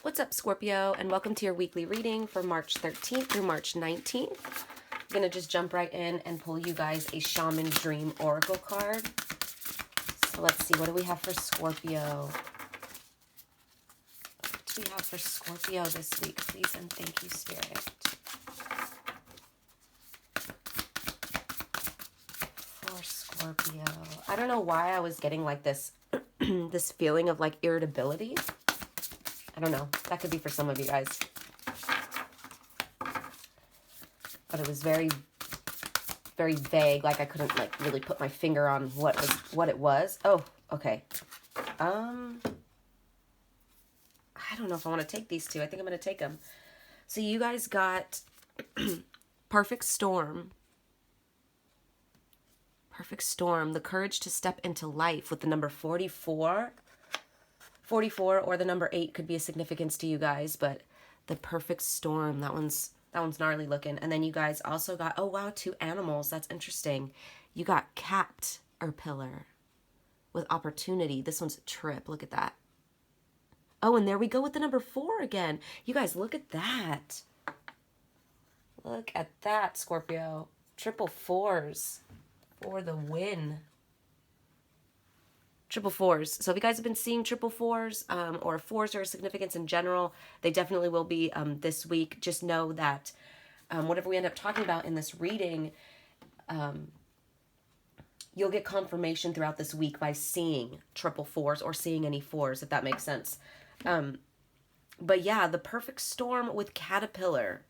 What's up, Scorpio, and welcome to your weekly reading for March 13th through March 19th. I'm going to just jump right in and pull you guys a Shaman Dream Oracle card. So let's see, what do we have for Scorpio? What do we have for Scorpio this week? Please and thank you, Spirit. For Scorpio. I don't know why I was getting like this, this feeling of like irritability. I don't know. That could be for some of you guys. But it was very, very vague. Like I couldn't like really put my finger on what it was. Oh, okay. I don't know if I want to take these two. I think I'm going to take them. So you guys got Perfect Storm. Perfect Storm. The courage to step into life with the number 44. 44 or the number 8 could be a significance to you guys, but the Perfect Storm, that one's gnarly looking. And then you guys also got, oh wow, 2 animals. That's interesting. You got Caterpillar with opportunity. This one's a trip. Look at that. Oh, and there we go with the number 4 again. You guys, look at that. Look at that, Scorpio. Triple 4s for the win. Triple 4s. So if you guys have been seeing triple 4s or 4s or significance in general, they definitely will be this week. Just know that whatever we end up talking about in this reading, you'll get confirmation throughout this week by seeing triple 4s or seeing any 4s, if that makes sense. But yeah, the Perfect Storm with Caterpillar.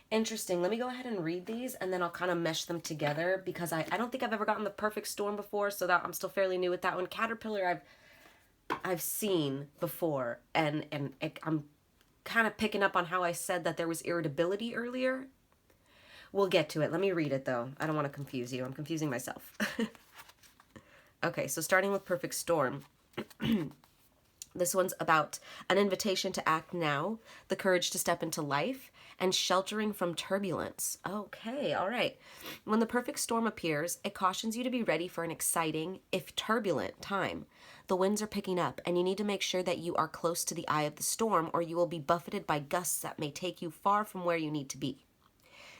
Interesting. Let me go ahead and read these and then I'll kind of mesh them together because I don't think I've ever gotten the Perfect Storm before, so that I'm still fairly new with that one. Caterpillar I've seen before and I'm kind of picking up on how I said that there was irritability earlier. We'll get to it. Let me read it though. I don't want to confuse you. I'm confusing myself. Okay, so starting with Perfect Storm. This one's about an invitation to act now, the courage to step into life, and sheltering from turbulence. Okay, all right. When the perfect storm appears, it cautions you to be ready for an exciting, if turbulent, time. The winds are picking up, and you need to make sure that you are close to the eye of the storm, or you will be buffeted by gusts that may take you far from where you need to be.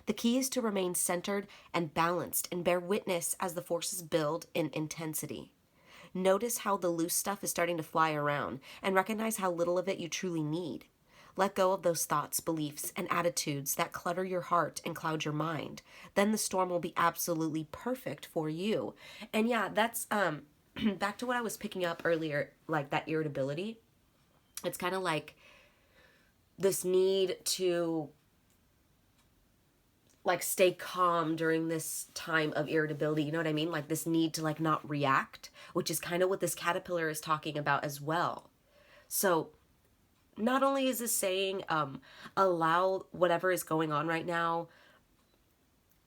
The key is to remain centered and balanced and bear witness as the forces build in intensity. Notice how the loose stuff is starting to fly around and recognize how little of it you truly need. Let go of those thoughts, beliefs, and attitudes that clutter your heart and cloud your mind. Then the storm will be absolutely perfect for you. And yeah, that's back to what I was picking up earlier, like that irritability. It's kind of like this need to like stay calm during this time of irritability. You know what I mean? Like this need to like not react, which is kind of what this caterpillar is talking about as well. So not only is this saying allow whatever is going on right now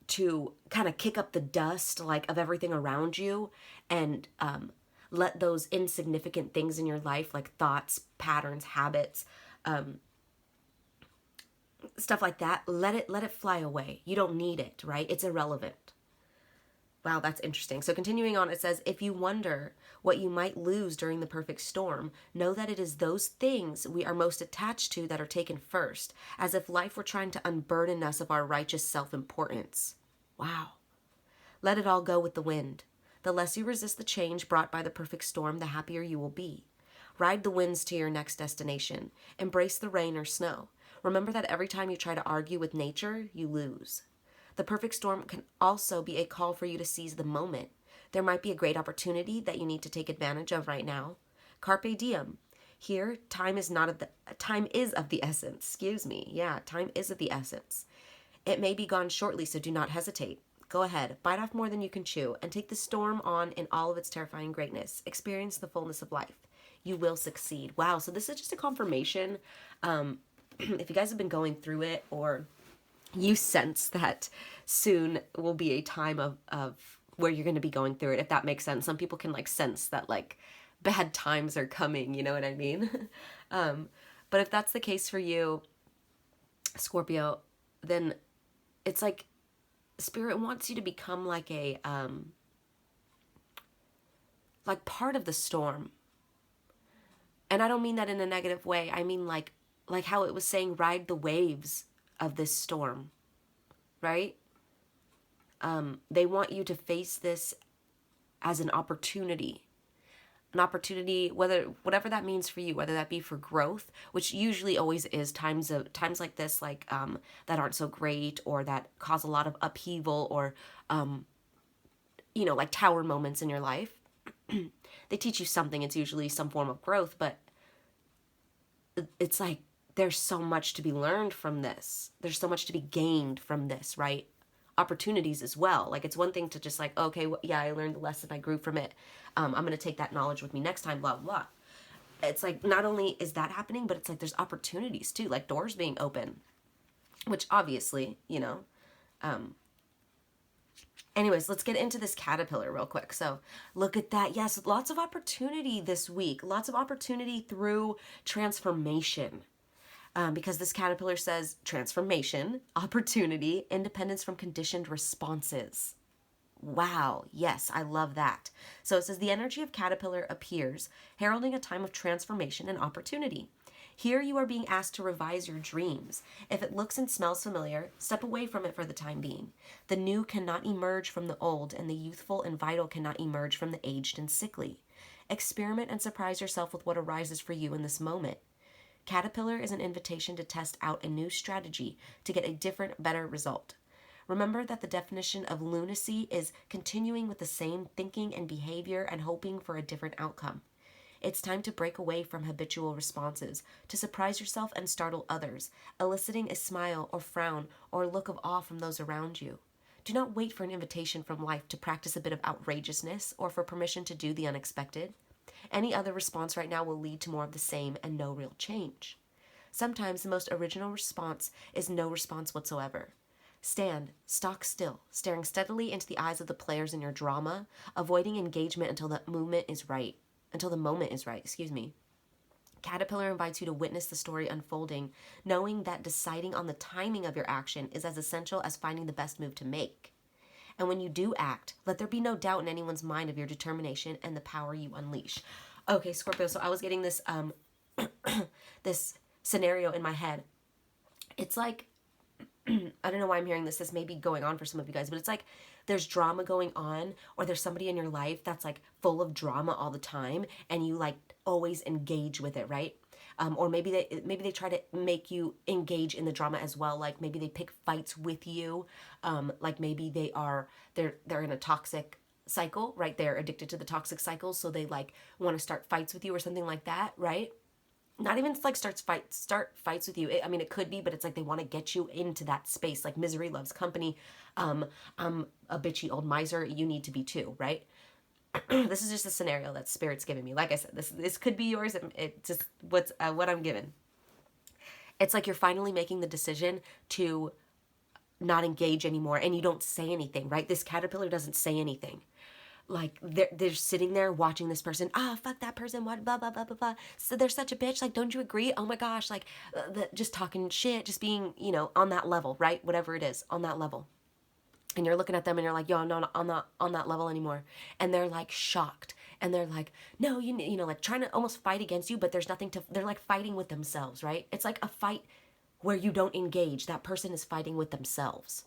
to kind of kick up the dust like of everything around you and let those insignificant things in your life like thoughts, patterns, habits, stuff like that, let it fly away. You don't need it, right? It's irrelevant. Wow, that's interesting. So continuing on, it says, if you wonder what you might lose during the perfect storm, know that it is those things we are most attached to that are taken first, as if life were trying to unburden us of our righteous self-importance. Wow. Let it all go with the wind. The less you resist the change brought by the perfect storm, the happier you will be. Ride the winds to your next destination. Embrace the rain or snow. Remember that every time you try to argue with nature, you lose. The perfect storm can also be a call for you to seize the moment. There might be a great opportunity that you need to take advantage of right now. Carpe diem. Here, time is of the essence. Excuse me. Yeah, time is of the essence. It may be gone shortly, so do not hesitate. Go ahead, bite off more than you can chew, and take the storm on in all of its terrifying greatness. Experience the fullness of life. You will succeed. Wow, so this is just a confirmation. If you guys have been going through it or you sense that soon will be a time of where you're going to be going through it, if that makes sense. Some people can like sense that like bad times are coming, you know what I mean? But if that's the case for you, Scorpio, then it's like Spirit wants you to become like a like part of the storm. And I don't mean that in a negative way. I mean like how it was saying, ride the waves of this storm, right? They want you to face this as an opportunity, whatever that means for you, whether that be for growth, which usually always is times like this, like that aren't so great, or that cause a lot of upheaval, or like tower moments in your life. They teach you something. It's usually some form of growth, but it's like there's so much to be learned from this. There's so much to be gained from this, right? Opportunities as well. Like, it's one thing to just like, okay, well, yeah, I learned the lesson, I grew from it. I'm going to take that knowledge with me next time, blah, blah, blah. It's like, not only is that happening, but it's like there's opportunities too, like doors being open, which obviously, anyways, let's get into this caterpillar real quick. So look at that. Yes, lots of opportunity this week. Lots of opportunity through transformation. Because this caterpillar says transformation, opportunity, independence from conditioned responses. Wow, yes, I love that. So it says the energy of caterpillar appears, heralding a time of transformation and opportunity. Here you are being asked to revise your dreams. If it looks and smells familiar, step away from it for the time being. The new cannot emerge from the old, and the youthful and vital cannot emerge from the aged and sickly. Experiment and surprise yourself with what arises for you in this moment. Caterpillar is an invitation to test out a new strategy to get a different, better result. Remember that the definition of lunacy is continuing with the same thinking and behavior and hoping for a different outcome. It's time to break away from habitual responses, to surprise yourself and startle others, eliciting a smile or frown or a look of awe from those around you. Do not wait for an invitation from life to practice a bit of outrageousness or for permission to do the unexpected. Any other response right now will lead to more of the same and no real change. Sometimes the most original response is no response whatsoever. Stand, stock still, staring steadily into the eyes of the players in your drama, avoiding engagement until the moment is right. Caterpillar invites you to witness the story unfolding, knowing that deciding on the timing of your action is as essential as finding the best move to make. And when you do act, let there be no doubt in anyone's mind of your determination and the power you unleash. Okay, Scorpio, so I was getting this this scenario in my head. It's like, I don't know why I'm hearing this. This may be going on for some of you guys, but it's like there's drama going on, or there's somebody in your life that's like full of drama all the time, and you like always engage with it, right? Or maybe they try to make you engage in the drama as well. Like maybe they pick fights with you. Like maybe they're in a toxic cycle, right? They're addicted to the toxic cycle, so they like want to start fights with you or something like that, right? Not even like start fights with you. I mean, it could be, but it's like they want to get you into that space. Like misery loves company. I'm a bitchy old miser. You need to be too, right? This is just a scenario that Spirit's giving me. Like I said, this could be yours. It just what I'm given. It's like you're finally making the decision to not engage anymore, and you don't say anything, right? This caterpillar doesn't say anything. Like they're sitting there watching this person. Fuck that person. What blah blah blah blah blah. So they're such a bitch. Like, don't you agree? Oh my gosh. Like, just talking shit, just being on that level, right? Whatever it is, on that level. And you're looking at them and you're like, yo, I'm not on that level anymore. And they're like shocked. And they're like, no, like trying to almost fight against you, but there's nothing to, they're like fighting with themselves, right? It's like a fight where you don't engage. That person is fighting with themselves.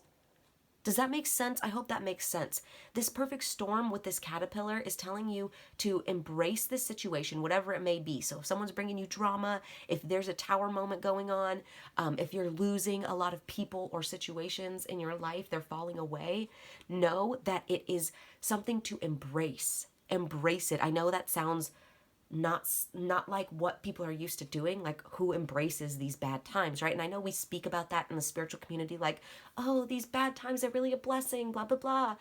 Does that make sense? I hope that makes sense. This perfect storm with this caterpillar is telling you to embrace this situation, whatever it may be. So if someone's bringing you drama, if there's a tower moment going on, if you're losing a lot of people or situations in your life, they're falling away, know that it is something to embrace. Embrace it. I know that sounds not like what people are used to doing, like who embraces these bad times, right? And I know we speak about that in the spiritual community, like, oh, these bad times are really a blessing, blah blah blah.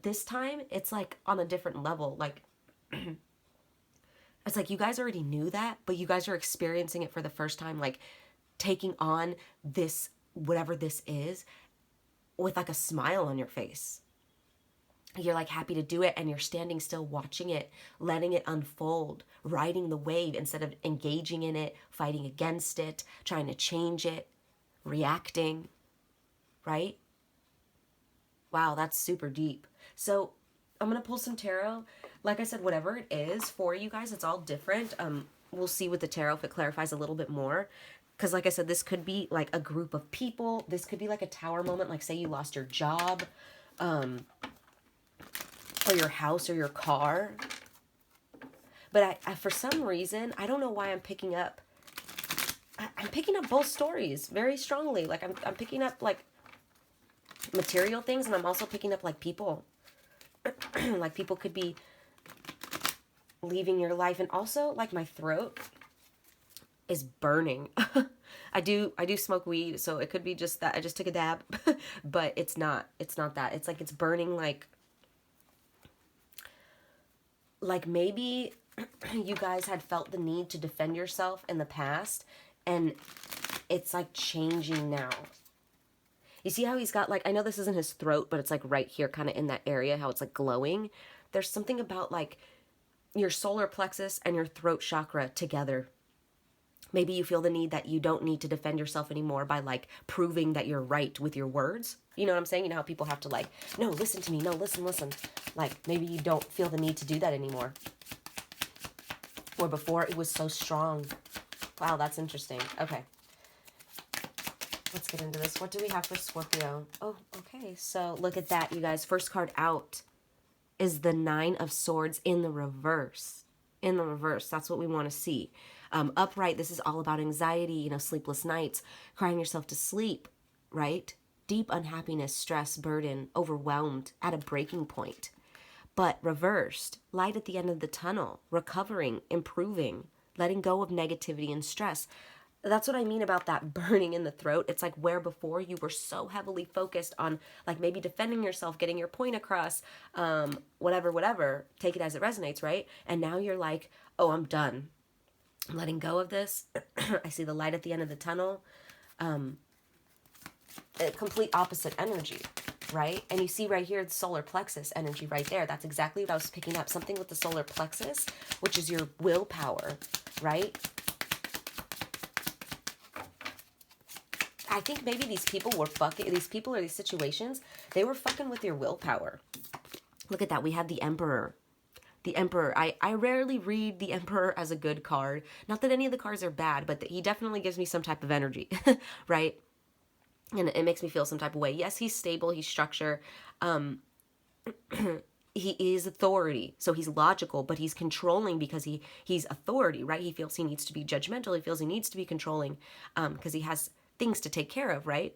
This time it's like on a different level. Like it's like you guys already knew that, but you guys are experiencing it for the first time, like taking on this, whatever this is, with like a smile on your face. You're like happy to do it, and you're standing still watching it, letting it unfold, riding the wave instead of engaging in it, fighting against it, trying to change it, reacting, right? Wow, that's super deep. So I'm going to pull some tarot. Like I said, whatever it is for you guys, it's all different. we'll see with the tarot if it clarifies a little bit more. Because like I said, this could be like a group of people. This could be like a tower moment. Like say you lost your job, or your house or your car. But I for some reason, I don't know why I'm picking up. I'm picking up both stories very strongly. Like I'm picking up like material things, and I'm also picking up like people. Like people could be leaving your life, and also like my throat is burning. I do smoke weed, so it could be just that I just took a dab, but it's not that. It's like it's burning like maybe you guys had felt the need to defend yourself in the past, and it's like changing now. You see how he's got like, I know this isn't his throat, but it's like right here kind of in that area, how it's like glowing. There's something about like your solar plexus and your throat chakra together. Maybe you feel the need that you don't need to defend yourself anymore by like proving that you're right with your words. You know what I'm saying? You know how people have to like, no, listen to me. No, listen. Like maybe you don't feel the need to do that anymore. Or before it was so strong. Wow, that's interesting. Okay. Let's get into this. What do we have for Scorpio? Oh, okay. So look at that, you guys. First card out is the Nine of Swords in the reverse. In the reverse. That's what we want to see. Upright, this is all about anxiety, sleepless nights, crying yourself to sleep, right? Deep unhappiness, stress, burden, overwhelmed, at a breaking point. But reversed, light at the end of the tunnel, recovering, improving, letting go of negativity and stress. That's what I mean about that burning in the throat. It's like where before you were so heavily focused on like maybe defending yourself, getting your point across, whatever, take it as it resonates, right? And now you're like, oh, I'm done. I'm letting go of this. I see the light at the end of the tunnel. A complete opposite energy, right? And you see right here, the solar plexus energy right there. That's exactly what I was picking up. Something with the solar plexus, which is your willpower, right? I think maybe these people or these situations, they were fucking with your willpower. Look at that. We have the Emperor. The Emperor. I rarely read the Emperor as a good card. Not that any of the cards are bad, but he definitely gives me some type of energy, right? And it makes me feel some type of way. Yes, he's stable. He's structure. He is authority. So he's logical, but he's controlling because he's authority, right? He feels he needs to be judgmental. He feels he needs to be controlling because he has things to take care of, right?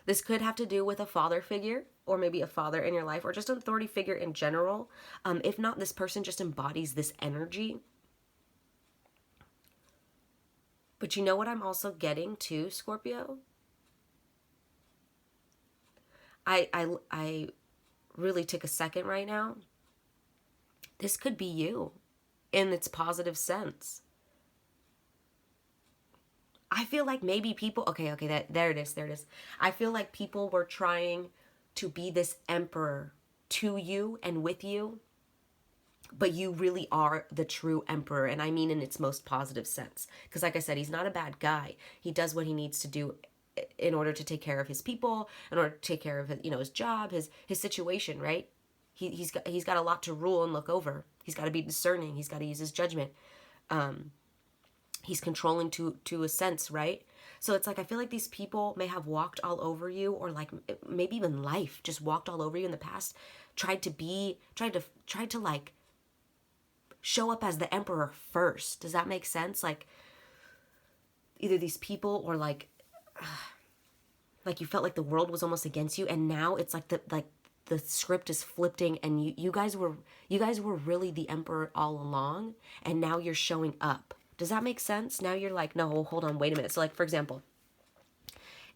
This could have to do with a father figure or maybe a father in your life or just an authority figure in general. If not, this person just embodies this energy. But you know what I'm also getting to, Scorpio? I really took a second right now. This could be you in its positive sense. I feel like maybe people, okay, there it is. I feel like people were trying to be this emperor to you and with you, but you really are the true emperor, and I mean in its most positive sense. Because like I said, he's not a bad guy. He does what he needs to do in order to take care of his people, in order to take care of his, his job, his situation, right? He's got a lot to rule and look over. He's got to be discerning. He's got to use his judgment. He's controlling to a sense, right? So it's like I feel like these people may have walked all over you, or like maybe even life just walked all over you in the past, tried to like show up as the emperor first. Does that make sense? Like either these people or like you felt like the world was almost against you, and now it's like the script is flipping, and you guys were really the emperor all along, and now you're showing up. Does that make sense? Now you're like, no, hold on, wait a minute. So like, for example,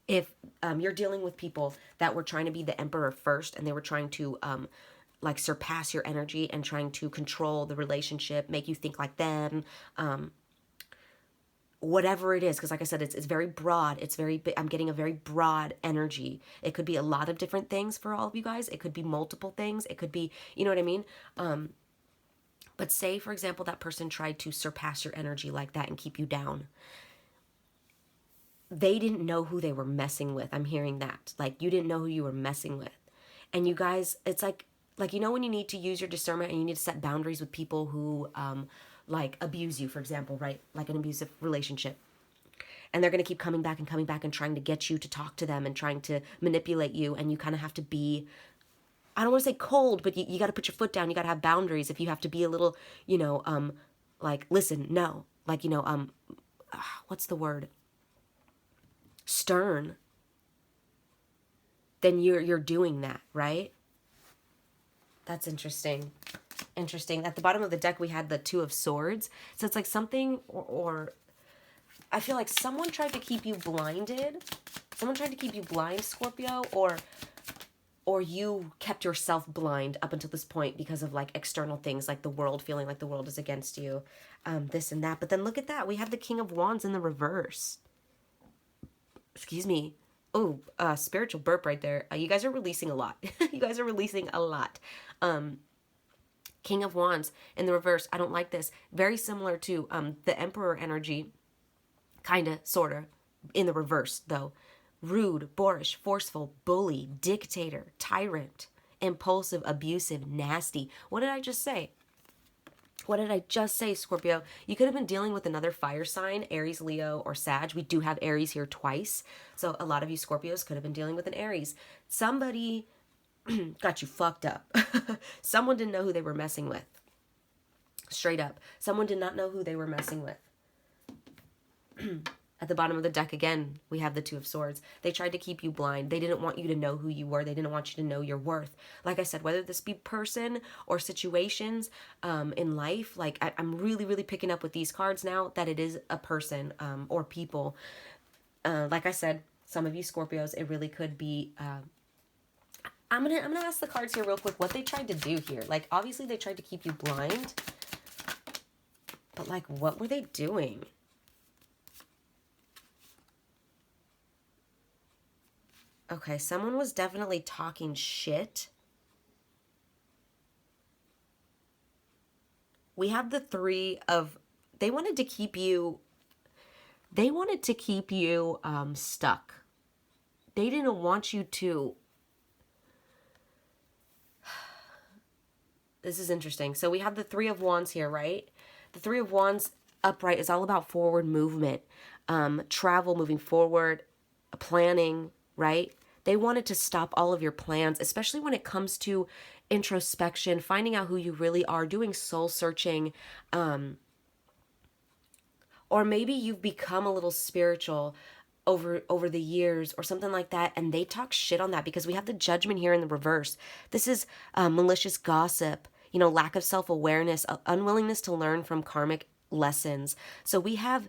if you're dealing with people that were trying to be the emperor first, and they were trying to like surpass your energy and trying to control the relationship, make you think like them, whatever it is, because like I said, it's very broad. I'm getting a very broad energy. It could be a lot of different things for all of you guys. It could be multiple things. It could be, you know what I mean? But say, for example, that person tried to surpass your energy like that and keep you down. They didn't know who they were messing with. I'm hearing that. Like, you didn't know who you were messing with. And you guys, it's like when you need to use your discernment and you need to set boundaries with people who like abuse you, for example, right? Like an abusive relationship. And they're going to keep coming back and trying to get you to talk to them and trying to manipulate you. And you kind of have to be, I don't want to say cold, but you got to put your foot down. You got to have boundaries. If you have to be a little, like, listen, no, like, what's the word? Stern. Then you're doing that, right? That's interesting. Interesting. At the bottom of the deck, we had the Two of Swords. So it's like something, or I feel like someone tried to keep you blinded. Someone tried to keep you blind, Scorpio, or you kept yourself blind up until this point because of like external things, like the world, feeling like the world is against you, this and that. But then look at that. We have the King of Wands in the reverse. Excuse me. Oh, spiritual burp right there. You guys are releasing a lot. You guys are releasing a lot. King of Wands in the reverse. I don't like this. Very similar to the Emperor energy, kind of, sort of, in the reverse, though. Rude, boorish, forceful, bully, dictator, tyrant, impulsive, abusive, nasty. What did I just say? What did I just say, Scorpio? You could have been dealing with another fire sign, Aries, Leo, or Sag. We do have Aries here twice. So a lot of you Scorpios could have been dealing with an Aries. Somebody got you fucked up. Someone didn't know who they were messing with. Straight up. Someone did not know who they were messing with. At the bottom of the deck again, we have the Two of Swords. They tried to keep you blind. They didn't want you to know who you were. They didn't want you to know your worth. Like I said, whether this be person or situations in life, like I'm really, really picking up with these cards now that it is a person or people. Like I said, some of you Scorpios, it really could be... I'm gonna ask the cards here real quick what they tried to do here. Like, obviously they tried to keep you blind. But like, what were they doing? Okay, someone was definitely talking shit. We have the Three of... They wanted to keep you... They wanted to keep you stuck. They didn't want you to... This is interesting. So we have the Three of Wands here, right? The Three of Wands upright is all about forward movement, travel, moving forward, planning, right? They wanted to stop all of your plans, especially when it comes to introspection, finding out who you really are, doing soul searching. Or maybe you've become a little spiritual over the years or something like that, and they talk shit on that because we have the Judgment here in the reverse. This is malicious gossip, lack of self-awareness, unwillingness to learn from karmic lessons. So we have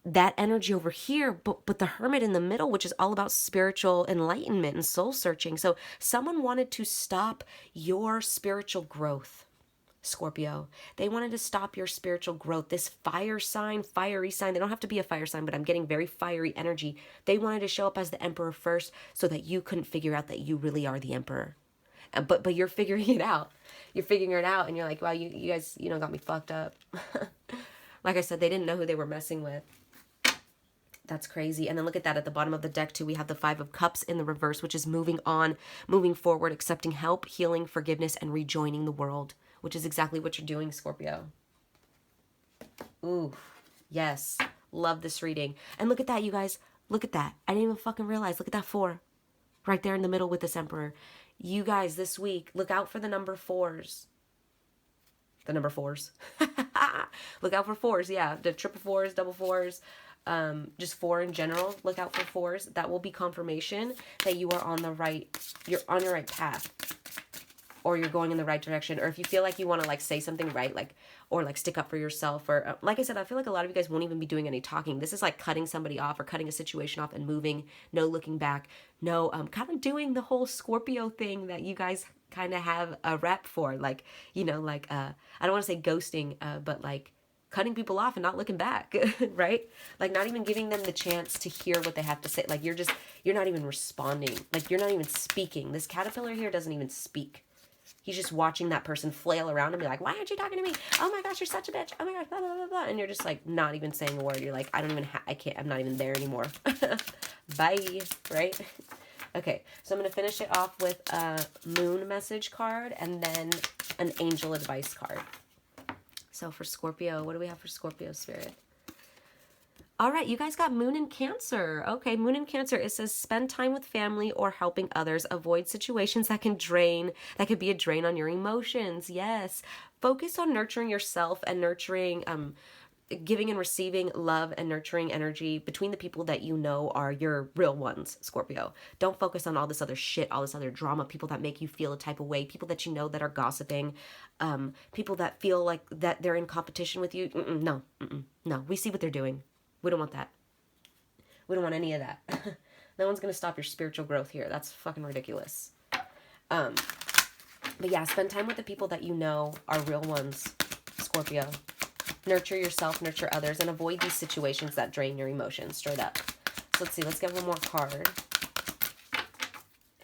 that energy over here, but the Hermit in the middle, which is all about spiritual enlightenment and soul searching. So someone wanted to stop your spiritual growth, Scorpio. They wanted to stop your spiritual growth. This fire sign, fiery sign, they don't have to be a fire sign, but I'm getting very fiery energy. They wanted to show up as the Emperor first so that you couldn't figure out that you really are the Emperor. But you're figuring it out. You're figuring it out and you're like, wow, you guys, got me fucked up. Like I said, they didn't know who they were messing with. That's crazy. And then look at that at the bottom of the deck too. We have the Five of Cups in the reverse, which is moving on, moving forward, accepting help, healing, forgiveness, and rejoining the world, which is exactly what you're doing, Scorpio. Ooh, yes. Love this reading. And look at that, you guys. Look at that. I didn't even fucking realize. Look at that 4 right there in the middle with this Emperor. You guys, this week, look out for the number 4s. The number 4s. Look out for 4s, yeah. The triple 4s, double 4s. Just 4 in general. Look out for 4s. That will be confirmation that you are on the right, you're on your right path, or you're going in the right direction. Or if you feel like you want to like say something right, like, or like stick up for yourself, or like I said, I feel like a lot of you guys won't even be doing any talking. This is like cutting somebody off or cutting a situation off and moving, no looking back, no, kind of doing the whole Scorpio thing that you guys kind of have a rep for, like, I don't want to say ghosting, but like cutting people off and not looking back, right? Like not even giving them the chance to hear what they have to say. Like you're not even responding. Like you're not even speaking. This caterpillar here doesn't even speak. He's just watching that person flail around and be like, why aren't you talking to me? Oh my gosh, you're such a bitch. Oh my gosh, blah, blah, blah, blah. And you're just like not even saying a word. You're like, I'm not even there anymore. Bye, right? Okay, so I'm going to finish it off with a moon message card and then an angel advice card. So for Scorpio, what do we have for Scorpio spirit? All right, you guys got Moon in Cancer. Okay, Moon in Cancer. It says spend time with family or helping others. Avoid situations that can be a drain on your emotions. Yes. Focus on nurturing yourself and nurturing, giving and receiving love and nurturing energy between the people that you know are your real ones, Scorpio. Don't focus on all this other shit, all this other drama, people that make you feel a type of way, people that you know that are gossiping, people that feel like that they're in competition with you. No, we see what they're doing. We don't want that. We don't want any of that. No one's going to stop your spiritual growth here. That's fucking ridiculous. But yeah, spend time with the people that you know are real ones, Scorpio. Nurture yourself, nurture others, and avoid these situations that drain your emotions, straight up. So let's see. Let's get one more card.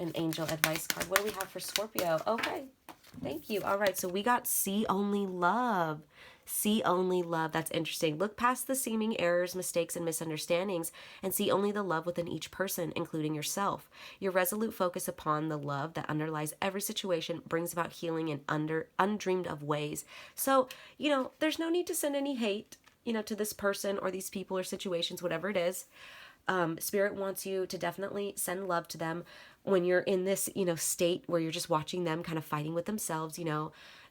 An angel advice card. What do we have for Scorpio? Okay. Thank you. All right. So we got see only love. See only love. That's interesting. Look past the seeming errors, mistakes, and misunderstandings and see only the love within each person, including yourself. Your resolute focus upon the love that underlies every situation brings about healing in undreamed of ways. So, there's no need to send any hate, to this person or these people or situations, whatever it is. Spirit wants you to definitely send love to them when you're in this, state where you're just watching them kind of fighting with themselves,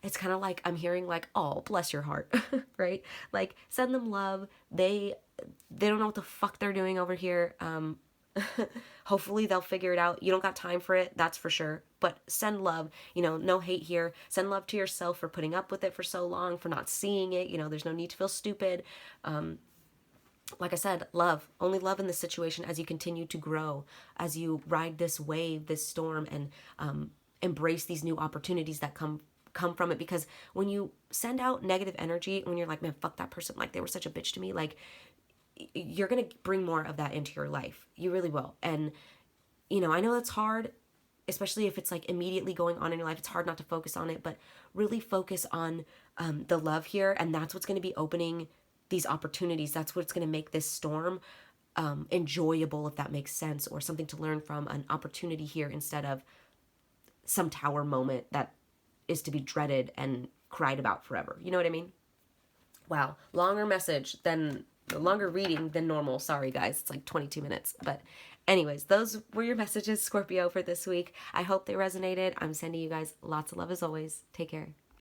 It's kind of like I'm hearing like, oh, bless your heart, right? Like send them love. They don't know what the fuck they're doing over here. Hopefully they'll figure it out. You don't got time for it, that's for sure. But send love, no hate here. Send love to yourself for putting up with it for so long, for not seeing it. There's no need to feel stupid. Like I said, love, only love in this situation as you continue to grow, as you ride this wave, this storm, and embrace these new opportunities that come from it. Because when you send out negative energy, when you're like, man, fuck that person, like they were such a bitch to me, like you're going to bring more of that into your life. You really will. And, I know that's hard, especially if it's like immediately going on in your life. It's hard not to focus on it, but really focus on the love here. And that's what's going to be opening these opportunities. That's what's going to make this storm enjoyable, if that makes sense, or something to learn from, an opportunity here instead of some tower moment that is to be dreaded and cried about forever. You know what I mean? Wow. Longer reading than normal. Sorry, guys. It's like 22 minutes. But anyways, those were your messages, Scorpio, for this week. I hope they resonated. I'm sending you guys lots of love as always. Take care.